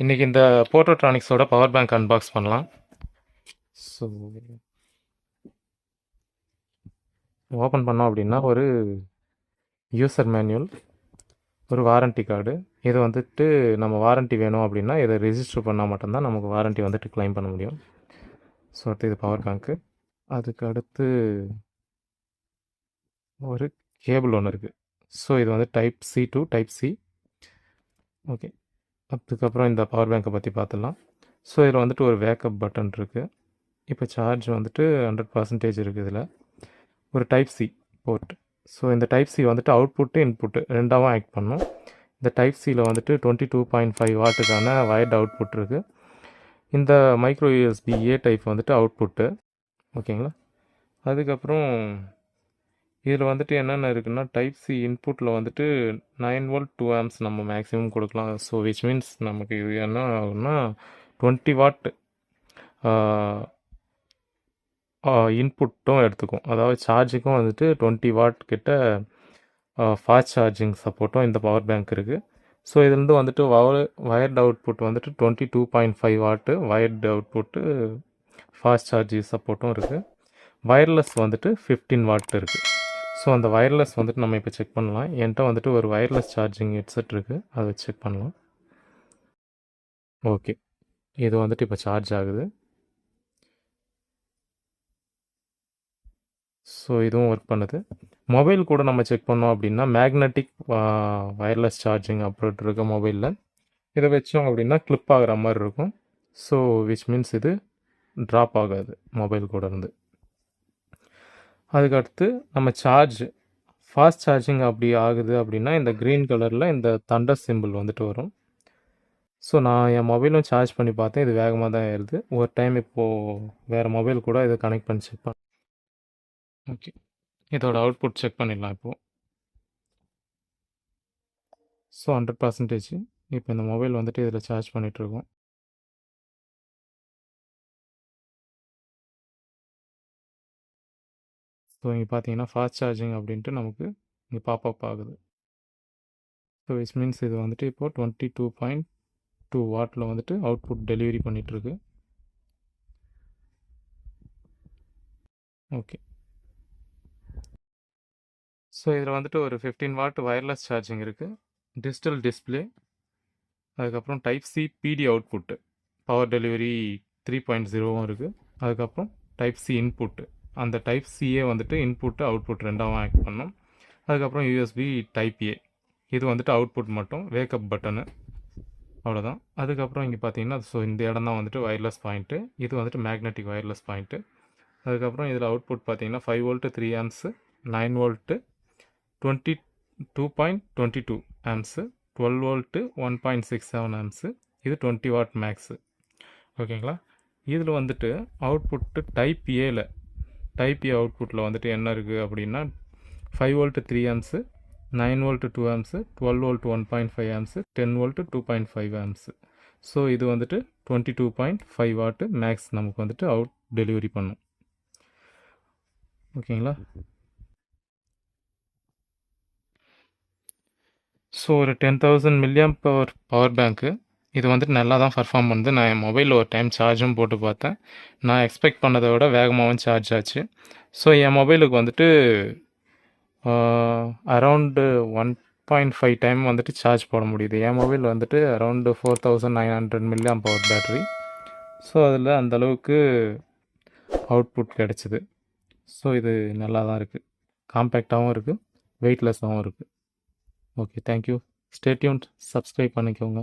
இன்றைக்கி இந்த போர்ட்ரோட்ரானிக்ஸோட power bank unbox பண்ணலாம். ஸோ ஓப்பன் பண்ணோம் அப்படின்னா ஒரு யூசர் மேனுவல், ஒரு வாரண்ட்டி கார்டு. இது வந்துட்டு நம்ம வாரண்ட்டி வேணும் அப்படின்னா இதை ரெஜிஸ்டர் பண்ணால் மட்டும்தான் நமக்கு வாரண்ட்டி வந்துட்டு கிளைம் பண்ண முடியும். ஸோ அடுத்து இது பவர் பேங்க்கு. அதுக்கு அடுத்து ஒரு கேபிள் ஒன்று இருக்குது. ஸோ இது வந்து type C to type C. Okay, அதுக்கப்புறம் இந்த பவர் பேங்க்கை பற்றி பார்த்துடலாம். ஸோ இதில் வந்துட்டு ஒரு வேக்கப் பட்டன் இருக்குது. இப்போ சார்ஜ் வந்துட்டு 100% இருக்குது. இதில் ஒரு டைப் சி போர்ட். ஸோ இந்த டைப் சி வந்துட்டு அவுட்புட்டு இன்புட்டு ரெண்டாவும் ஆக்ட் பண்ணும். இந்த டைப் சியில் வந்துட்டு 22.5 வாட்டுக்கான வயர்டு அவுட்புட் இருக்குது. இந்த மைக்ரோ யூஎஸ்பி ஏ டைப் வந்துட்டு அவுட்புட்டு. ஓகேங்களா. அதுக்கப்புறம் இதில் வந்துட்டு என்னென்ன இருக்குன்னா, டைப் சி இன்புட்டில் வந்துட்டு 9 வோல்ட் 2 ஆம்ஸ் நம்ம மேக்ஸிமம் கொடுக்கலாம். ஸோ விச் மீன்ஸ் நமக்கு இது என்ன ஆகுன்னா 20 வாட் இன்புட்டும் எடுத்துக்கும். அதாவது சார்ஜுக்கும் வந்துட்டு 20 வாட் கிட்ட ஃபாஸ்ட் சார்ஜிங் சப்போர்ட்டும் இந்த பவர் பேங்க் இருக்குது. ஸோ இதுலேருந்து வந்துட்டு வயர்டு அவுட்புட் வந்துட்டு 22.5 வாட்டு வயர்டு அவுட்புட்டு, ஃபாஸ்ட் சார்ஜிங் சப்போர்ட்டும் இருக்குது. வயர்லெஸ் வந்துட்டு 15 வாட் இருக்குது. ஸோ அந்த வயர்லெஸ் வந்துட்டு நம்ம இப்போ செக் பண்ணலாம். என்கிட்ட வந்துட்டு ஒரு வயர்லெஸ் சார்ஜிங் ஹெட்செட் இருக்குது, அதை வச்சு செக் பண்ணலாம். ஓகே, இது வந்துட்டு இப்போ சார்ஜ் ஆகுது. ஸோ இதுவும் ஒர்க் பண்ணுது. மொபைல் கூட நம்ம செக் பண்ணோம் அப்படின்னா மேக்னெட்டிக் வயர்லெஸ் சார்ஜிங் அப்ரோட் இருக்க மொபைலில் இதை வச்சோம் அப்படின்னா கிளிப் ஆகிற மாதிரி இருக்கும். ஸோ விச் மீன்ஸ் இது ட்ராப் ஆகாது மொபைல் கூட இருந்து. அதுக்கடுத்து நம்ம ஃபாஸ்ட் சார்ஜிங் அப்படி ஆகுது அப்படின்னா இந்த க்ரீன் கலரில் இந்த தண்டர் சிம்பிள் வந்துட்டு வரும். ஸோ நான் என் மொபைலும் சார்ஜ் பண்ணி பார்த்தேன், இது வேகமாக தான் ஏறுது. ஒரு டைம் இப்போது வேறு மொபைல் கூட இதை கனெக்ட் பண்ணி செக் பண்ணேன். ஓகே, இதோட அவுட்புட் செக் பண்ணிடலாம் இப்போது. ஸோ 100%. இப்போ இந்த மொபைல் வந்துட்டு இதில் சார்ஜ் பண்ணிகிட்ருக்கோம். ஸோ இங்கே பார்த்தீங்கன்னா ஃபாஸ்ட் சார்ஜிங் அப்படின்ட்டு நமக்கு இங்கே பாப்அப் ஆகுது. ஸோ விச் மீன்ஸ் இது வந்துட்டு இப்போது 22.2 வாட்டில் வந்துட்டு அவுட்புட் டெலிவரி பண்ணிகிட்ருக்கு. ஓகே, ஸோ இதில் வந்துட்டு ஒரு 15 வாட் வயர்லெஸ் சார்ஜிங் இருக்குது, டிஜிட்டல் டிஸ்பிளே, அதுக்கப்புறம் டைப் சி பிடி அவுட்புட்டு, பவர் டெலிவரி 3.0வும் இருக்குது. அதுக்கப்புறம் டைப் சி இன்புட்டு, அந்த டைப் சியே வந்துட்டு இன்புட்டு அவுட்புட் ரெண்டாவும் ஆக்ட் பண்ணும். அதுக்கப்புறம் யூஎஸ்பி டைப் ஏ, இது வந்துட்டு அவுட்புட் மட்டும், வேக்கப் பட்டனு, அவ்வளோதான். அதுக்கப்புறம் இங்கே பார்த்தீங்கன்னா ஸோ இந்த இடம் தான் வந்துட்டு வயர்லெஸ் பாயிண்ட்டு, இது வந்துட்டு மேக்னெட்டிக் வயர்லெஸ் பாயிண்ட்டு. அதுக்கப்புறம் இதில் அவுட்புட் பார்த்தீங்கன்னா 5 volt 3 amps, 9 volt 22.22 amps, 12 volt 1.67 amps, இது 20 வாட் மேக்ஸு. ஓகேங்களா. இதில் வந்துட்டு அவுட்புட்டு டைப் ஏ அவுட்புட்டில் வந்துட்டு என்ன இருக்குது அப்படின்னா 5 volt 3 amps, 9 volt 2 amps, 12 volt 1.5 amps, 10 volt 2.5 amps. So இது வந்துட்டு 22.5 வாட்டு மேக்ஸ் நமக்கு வந்துட்டு அவுட் டெலிவரி பண்ணும். ஓகேங்களா. ஸோ ஒரு 10,000 மில்லியம் பவர் பேங்க்கு. இது வந்துட்டு நல்லா தான் பர்ஃபார்ம் பண்ணுது. நான் என் மொபைலில் ஒரு டைம் சார்ஜும் போட்டு பார்த்தேன். நான் எக்ஸ்பெக்ட் பண்ணதை விட வேகமாகவும் சார்ஜ் ஆச்சு. ஸோ என் மொபைலுக்கு வந்துட்டு அரவுண்டு 1.5 டைம் வந்துட்டு சார்ஜ் போட முடியுது. என் மொபைல் வந்துட்டு அரவுண்டு 4900 மில்லியம் பவர் பேட்ரி. ஸோ அதில் அந்தளவுக்கு அவுட்புட் கிடச்சிது. ஸோ இது நல்லா தான் இருக்குது, காம்பேக்டாகவும் இருக்குது, வெயிட்லெஸ்ஸாகவும் இருக்குது. Okay, thank you. Stay tuned, subscribe பண்ணிக்கோங்க.